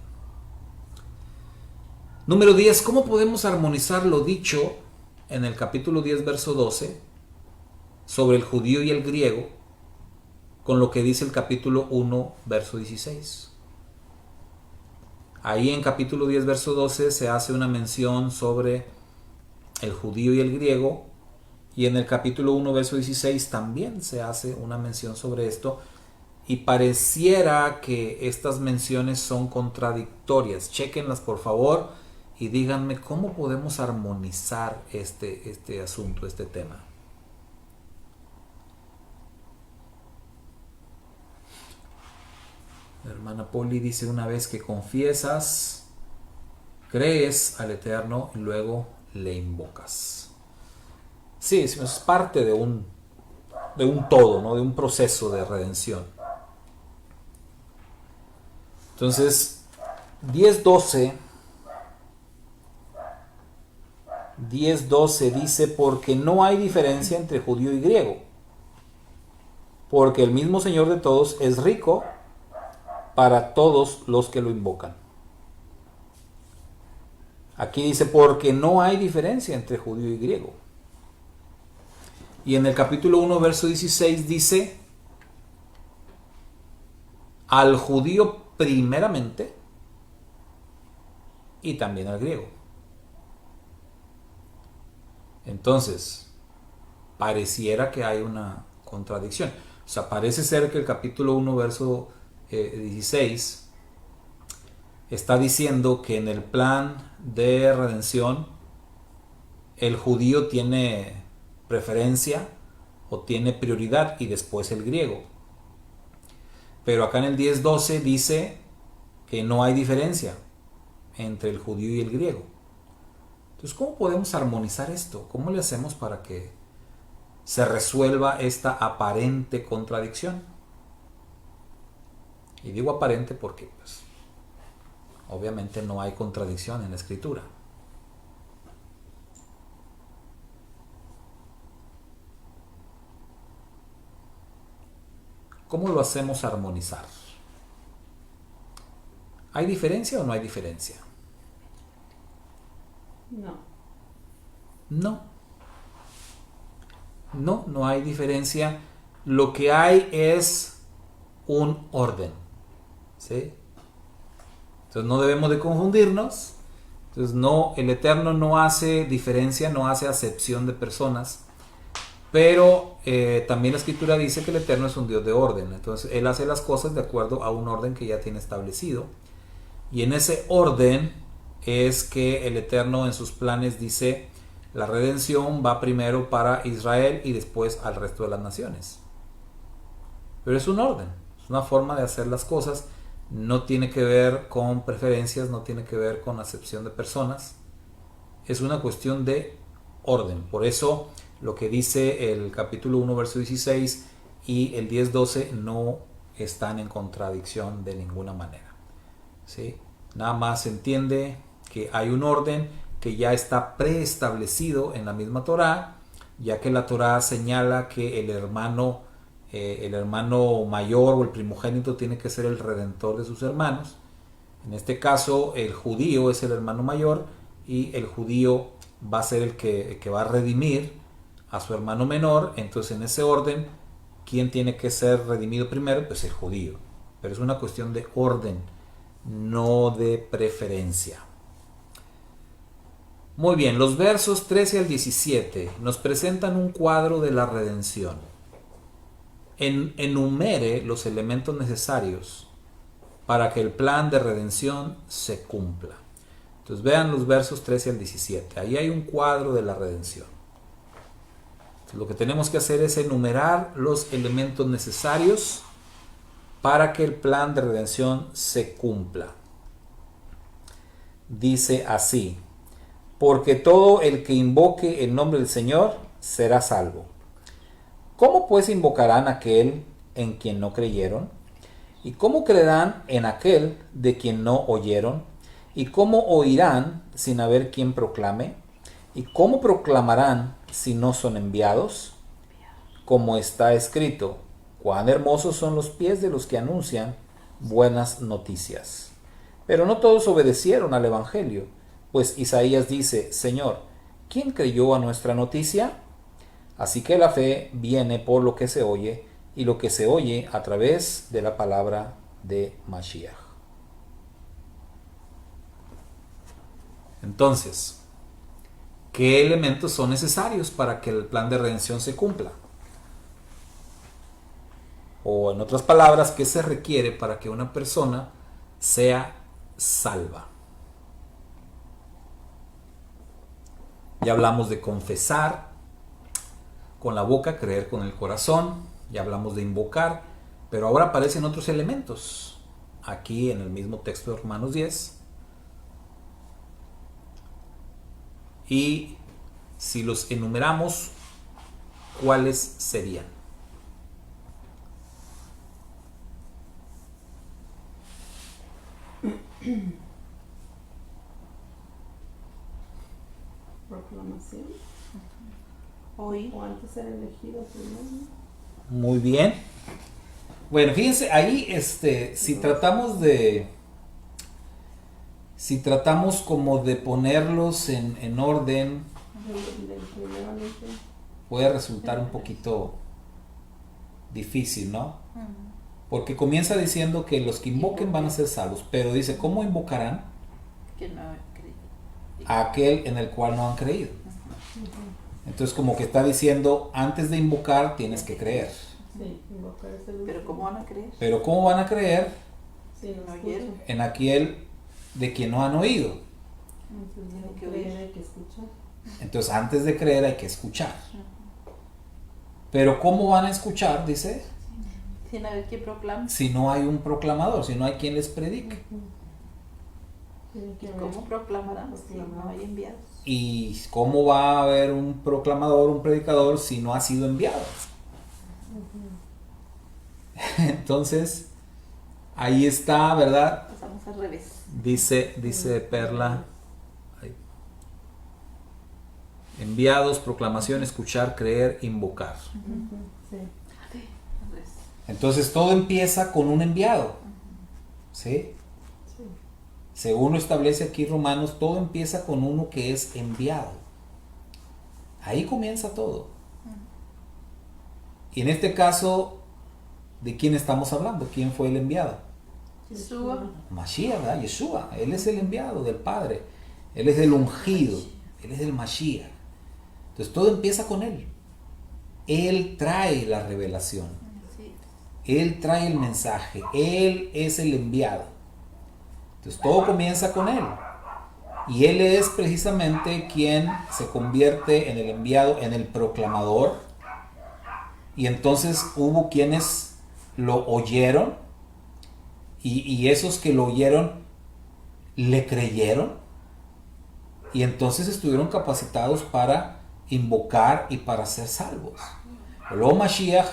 Número 10. ¿Cómo podemos armonizar lo dicho en el capítulo 10, verso 12, sobre el judío y el griego, con lo que dice el capítulo 1, verso 16? Ahí en capítulo 10, verso 12 se hace una mención sobre el judío y el griego, y en el capítulo 1, verso 16 también se hace una mención sobre esto, y pareciera que estas menciones son contradictorias. Chéquenlas por favor y díganme cómo podemos armonizar este asunto, este tema. La hermana Poli dice: una vez que confiesas, crees al Eterno y luego le invocas. Sí, es parte de un todo, ¿no? De un proceso de redención. Entonces, 10.12 dice: porque no hay diferencia entre judío y griego, porque el mismo Señor de todos es rico para todos los que lo invocan. Aquí dice: porque no hay diferencia entre judío y griego. Y en el capítulo 1, verso 16 dice, al judío primeramente y también al griego. Entonces, pareciera que hay una contradicción. O sea, parece ser que el capítulo 1, verso 16 está diciendo que en el plan de redención el judío tiene preferencia o tiene prioridad y después el griego. Pero acá en el 10:12 dice que no hay diferencia entre el judío y el griego. Entonces, ¿cómo podemos armonizar esto? ¿Cómo le hacemos para que se resuelva esta aparente contradicción? Y digo aparente porque, pues, obviamente no hay contradicción en la escritura. ¿Cómo lo hacemos armonizar? ¿Hay diferencia o no hay diferencia? No. No hay diferencia. Lo que hay es un orden. ¿Sí? Entonces no debemos de confundirnos. Entonces el Eterno no hace diferencia, no hace acepción de personas. Pero también la Escritura dice que el Eterno es un Dios de orden. Entonces Él hace las cosas de acuerdo a un orden que ya tiene establecido. Y en ese orden es que el Eterno en sus planes dice, la redención va primero para Israel y después al resto de las naciones. Pero es un orden, es una forma de hacer las cosas. No tiene que ver con preferencias, no tiene que ver con acepción de personas. Es una cuestión de orden. Por eso lo que dice el capítulo 1, verso 16 y el 10:12 no están en contradicción de ninguna manera. ¿Sí? Nada más se entiende que hay un orden que ya está preestablecido en la misma Torá, ya que la Torá señala que el hermano mayor o el primogénito tiene que ser el redentor de sus hermanos. En este caso, el judío es el hermano mayor y el judío va a ser el que va a redimir a su hermano menor. Entonces, en ese orden, ¿quién tiene que ser redimido primero? Pues el judío. Pero es una cuestión de orden, no de preferencia. Muy bien, los versos 13 al 17 nos presentan un cuadro de la redención. Enumere los elementos necesarios para que el plan de redención se cumpla. Entonces vean los versos 13 al 17. Ahí hay un cuadro de la redención. Entonces, lo que tenemos que hacer es enumerar los elementos necesarios para que el plan de redención se cumpla. Dice así: porque todo el que invoque el nombre del Señor será salvo. ¿Cómo pues invocarán a aquel en quien no creyeron? ¿Y cómo creerán en aquel de quien no oyeron? ¿Y cómo oirán sin haber quien proclame? ¿Y cómo proclamarán si no son enviados? Como está escrito, cuán hermosos son los pies de los que anuncian buenas noticias. Pero no todos obedecieron al Evangelio, pues Isaías dice, Señor, ¿quién creyó a nuestra noticia? Así que la fe viene por lo que se oye, y lo que se oye a través de la palabra de Mashiach. Entonces, ¿qué elementos son necesarios para que el plan de redención se cumpla? O en otras palabras, ¿qué se requiere para que una persona sea salva? Ya hablamos de confesar con la boca, creer con el corazón, ya hablamos de invocar, pero ahora aparecen otros elementos aquí en el mismo texto de Romanos 10. Y si los enumeramos, ¿cuáles serían? Proclamación. Hoy. O antes ser elegido primero. Muy bien. Bueno, fíjense, ahí si tratamos como de ponerlos en orden, puede resultar un poquito difícil, ¿no? Porque comienza diciendo que los que invoquen van a ser salvos, pero dice, ¿cómo invocarán Que no creí. a aquel en el cual no han creído? Entonces como que está diciendo, antes de invocar tienes que creer. Sí, invocar es el Pero ¿cómo van a creer? Pero ¿cómo van a creer Sí, no ¿No oyeron? escuchan. en aquel de quien no han oído? Entonces, Tiene no que creer, oír. hay que escuchar. Entonces antes de creer hay que escuchar. Pero ¿cómo van a escuchar? Dice, Sin haber quien proclame. si no hay un proclamador, si no hay quien les predique. Tiene que ¿Y haber. cómo proclamarán si no Proclamar. hay enviados? ¿Y cómo va a haber un proclamador, un predicador, si no ha sido enviado? Entonces, ahí está, ¿verdad? Pasamos al revés. Dice Perla, ay, enviados, proclamación, escuchar, creer, invocar. Sí. Al revés. Entonces todo empieza con un enviado, ¿sí? Sí. Según lo establece aquí Romanos, todo empieza con uno que es enviado. Ahí comienza todo. Y en este caso, ¿de quién estamos hablando? ¿Quién fue el enviado? Yeshua. Mashiach, ¿verdad? Yeshua. Él es el enviado del Padre. Él es el ungido. Él es el Mashiach. Entonces todo empieza con Él. Él trae la revelación. Sí. Él trae el mensaje. Él es el enviado. Entonces todo comienza con Él. Y Él es precisamente quien se convierte en el enviado, en el proclamador. Y entonces hubo quienes lo oyeron. Y esos que lo oyeron le creyeron. Y entonces estuvieron capacitados para invocar y para ser salvos. Luego Mashiach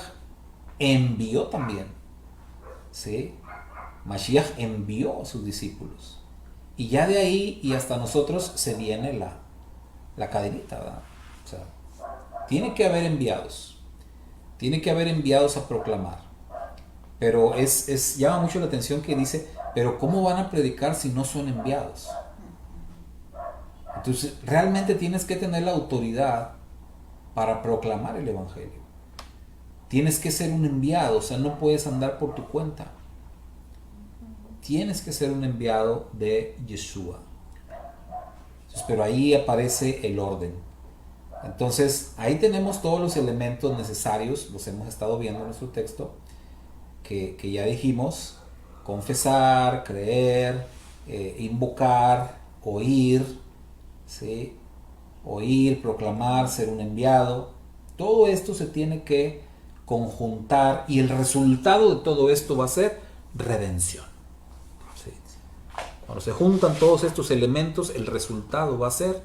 envió también. ¿Sí? Mashiach envió a sus discípulos. Y ya de ahí y hasta nosotros se viene la cadenita, ¿verdad? O sea, tiene que haber enviados. Tiene que haber enviados a proclamar. Pero llama mucho la atención que dice, pero ¿cómo van a predicar si no son enviados? Entonces, realmente tienes que tener la autoridad para proclamar el Evangelio. Tienes que ser un enviado, o sea, no puedes andar por tu cuenta. Tienes que ser un enviado de Yeshua. Entonces, pero ahí aparece el orden. Entonces, ahí tenemos todos los elementos necesarios, los hemos estado viendo en nuestro texto, que ya dijimos: confesar, creer, invocar, oír, ¿sí? Oír, proclamar, ser un enviado. Todo esto se tiene que conjuntar y el resultado de todo esto va a ser redención. ¿Sí? Cuando se juntan todos estos elementos, el resultado va a ser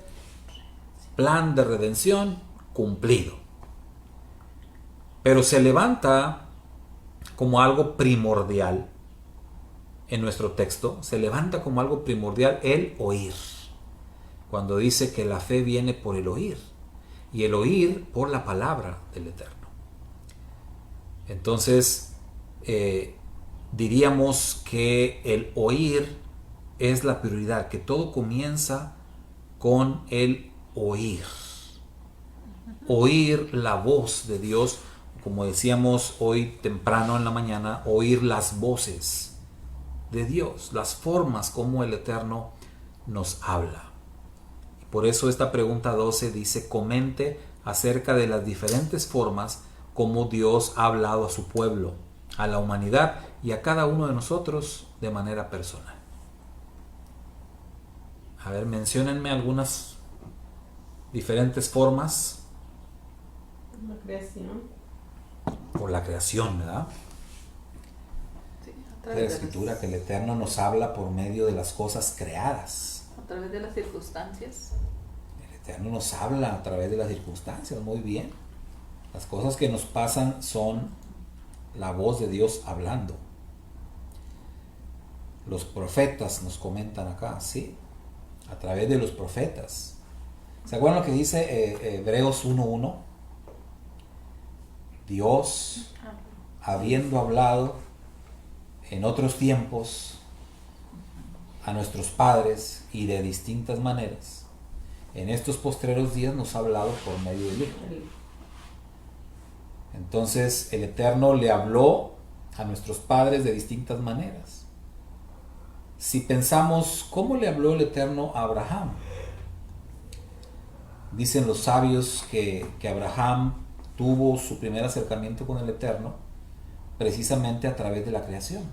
plan de redención cumplido. Pero se levanta como algo primordial en nuestro texto, se levanta como algo primordial el oír. Cuando dice que la fe viene por el oír, y el oír por la palabra del Eterno. Entonces, diríamos que el oír es la prioridad, que todo comienza con el oír. Oír la voz de Dios, como decíamos hoy temprano en la mañana, oír las voces de Dios, las formas como el Eterno nos habla. Por eso esta pregunta 12 dice: comente acerca de las diferentes formas como Dios ha hablado a su pueblo, a la humanidad y a cada uno de nosotros de manera personal. A ver, menciónenme algunas diferentes formas. La creación. Por la creación, ¿verdad? Sí, a De través la de Escritura, que el Eterno nos habla por medio de las cosas creadas. a través de las circunstancias. El Eterno nos habla a través de las circunstancias, muy bien. Las cosas que nos pasan son la voz de Dios hablando. Los profetas nos comentan acá, ¿sí? A través de los profetas. ¿Se acuerdan lo que dice Hebreos 1:1? Dios, habiendo hablado en otros tiempos a nuestros padres y de distintas maneras, en estos postreros días nos ha hablado por medio del Hijo. Entonces el Eterno le habló a nuestros padres de distintas maneras. Si pensamos, ¿cómo le habló el Eterno a Abraham? Dicen los sabios que Abraham tuvo su primer acercamiento con el Eterno precisamente a través de la creación.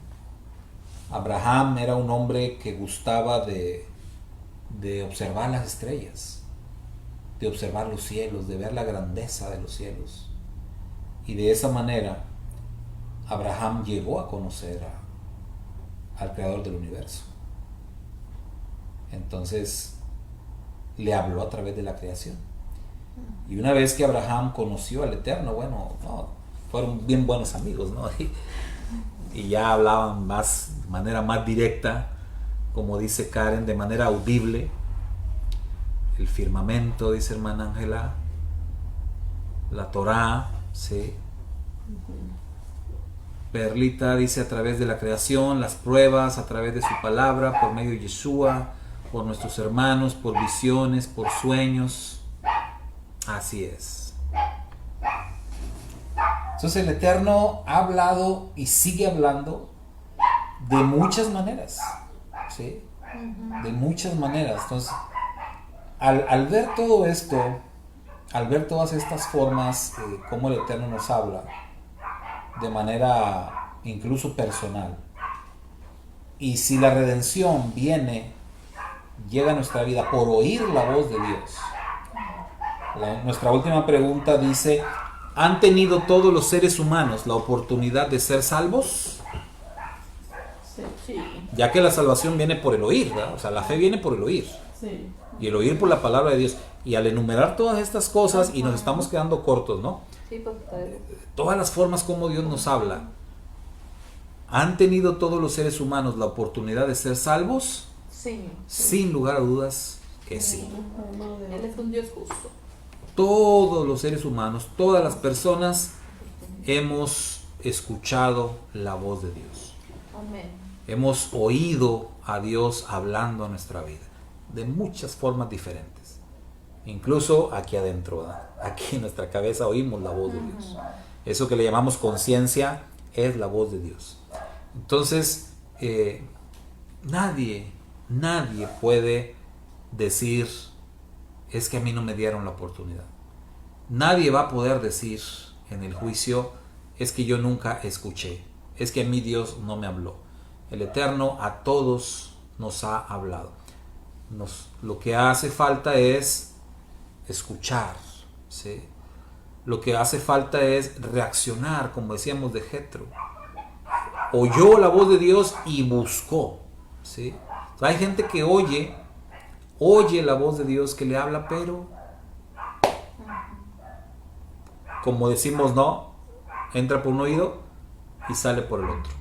Abraham era un hombre que gustaba de observar las estrellas, de observar los cielos, de ver la grandeza de los cielos. Y de esa manera Abraham llegó a conocer al creador del universo. Entonces le habló a través de la creación. Y una vez que Abraham conoció al Eterno, bueno, no, fueron bien buenos amigos, ¿no? Y ya hablaban de manera más directa, como dice Karen, de manera audible. El firmamento, dice hermana Ángela, la Torá, ¿sí? Perlita dice a través de la creación, las pruebas, a través de su palabra, por medio de Yeshua, por nuestros hermanos, por visiones, por sueños. Así es. Entonces el Eterno ha hablado y sigue hablando de muchas maneras, ¿sí? De muchas maneras. Entonces, al ver todo esto, al ver todas estas formas, cómo el Eterno nos habla, de manera incluso personal, y si la redención llega a nuestra vida por oír la voz de Dios. Nuestra última pregunta dice: ¿han tenido todos los seres humanos la oportunidad de ser salvos? Sí. Ya que la salvación viene por el oír, ¿verdad? O sea, la fe viene por el oír. Sí. Y el oír por la palabra de Dios. Y al enumerar todas estas cosas, y nos estamos quedando cortos, ¿no? Sí, pues, Todas las formas como Dios nos habla. ¿Han tenido todos los seres humanos la oportunidad de ser salvos? sí. Sin lugar a dudas que sí. Él es un Dios justo. Todos los seres humanos, todas las personas hemos escuchado la voz de Dios. Amén. Hemos oído a Dios hablando a nuestra vida de muchas formas diferentes. Incluso aquí adentro, ¿verdad? Aquí en nuestra cabeza oímos la voz de Dios. Eso que le llamamos conciencia es la voz de Dios. Entonces, nadie puede decir: es que a mí no me dieron la oportunidad. Nadie va a poder decir en el juicio: es que yo nunca escuché, es que a mí Dios no me habló. El Eterno a todos nos ha hablado. Lo que hace falta es escuchar, ¿sí? Lo que hace falta es reaccionar, como decíamos de Jetro. Oyó la voz de Dios y buscó, ¿sí? Hay gente que oye la voz de Dios que le habla, pero como decimos, no, entra por un oído y sale por el otro.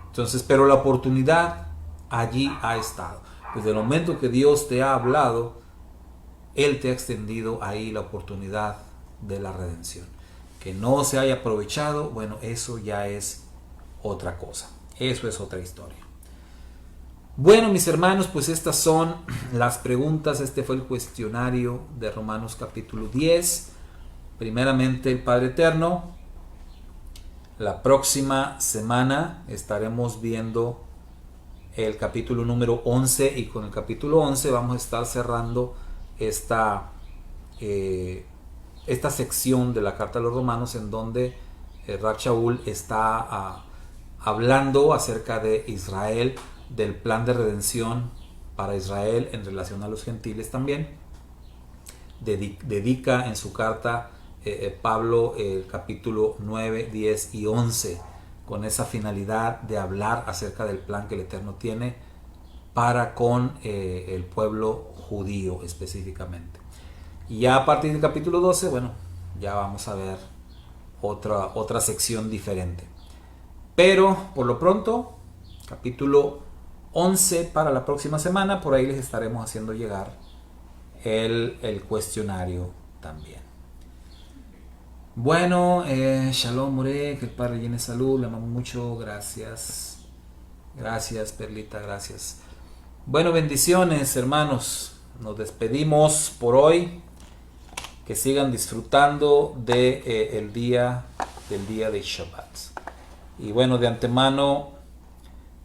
Entonces, pero la oportunidad allí ha estado. Desde el momento que Dios te ha hablado, Él te ha extendido ahí la oportunidad de la redención. Que no se haya aprovechado, bueno, eso ya es otra cosa. Eso es otra historia. Bueno, mis hermanos, pues estas son las preguntas. Este fue el cuestionario de Romanos capítulo 10. Primeramente, el Padre Eterno. La próxima semana estaremos viendo el capítulo número 11, y con el capítulo 11 vamos a estar cerrando esta sección de la carta a los romanos, en donde Rab Shaul está hablando acerca de Israel, del plan de redención para Israel en relación a los gentiles también. Dedica en su carta Pablo el capítulo 9, 10 y 11 con esa finalidad de hablar acerca del plan que el Eterno tiene para con el pueblo judío específicamente. Y ya a partir del capítulo 12, bueno, ya vamos a ver otra sección diferente. Pero por lo pronto, capítulo 11 para la próxima semana, por ahí les estaremos haciendo llegar el cuestionario también. Bueno, Shalom More, que el Padre llene salud, le amamos mucho, gracias. Gracias, Perlita, gracias. Bueno, bendiciones, hermanos. Nos despedimos por hoy. que sigan disfrutando del día de Shabbat. Y bueno, de antemano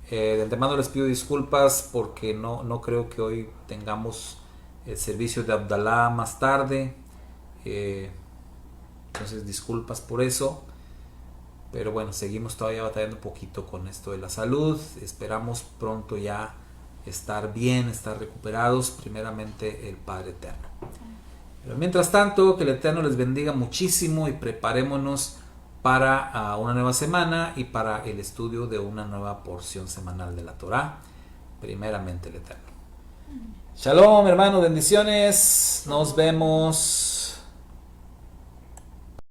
les pido disculpas porque no creo que hoy tengamos el servicio de Abdalá más tarde. Entonces disculpas por eso. Pero bueno, seguimos todavía batallando un poquito con esto de la salud. Esperamos pronto ya estar bien, estar recuperados. Primeramente el Padre Eterno. Pero mientras tanto, que el Eterno les bendiga muchísimo y preparémonos para una nueva semana y para el estudio de una nueva porción semanal de la Torá. Primeramente el Eterno. Shalom, hermanos, bendiciones. Nos vemos.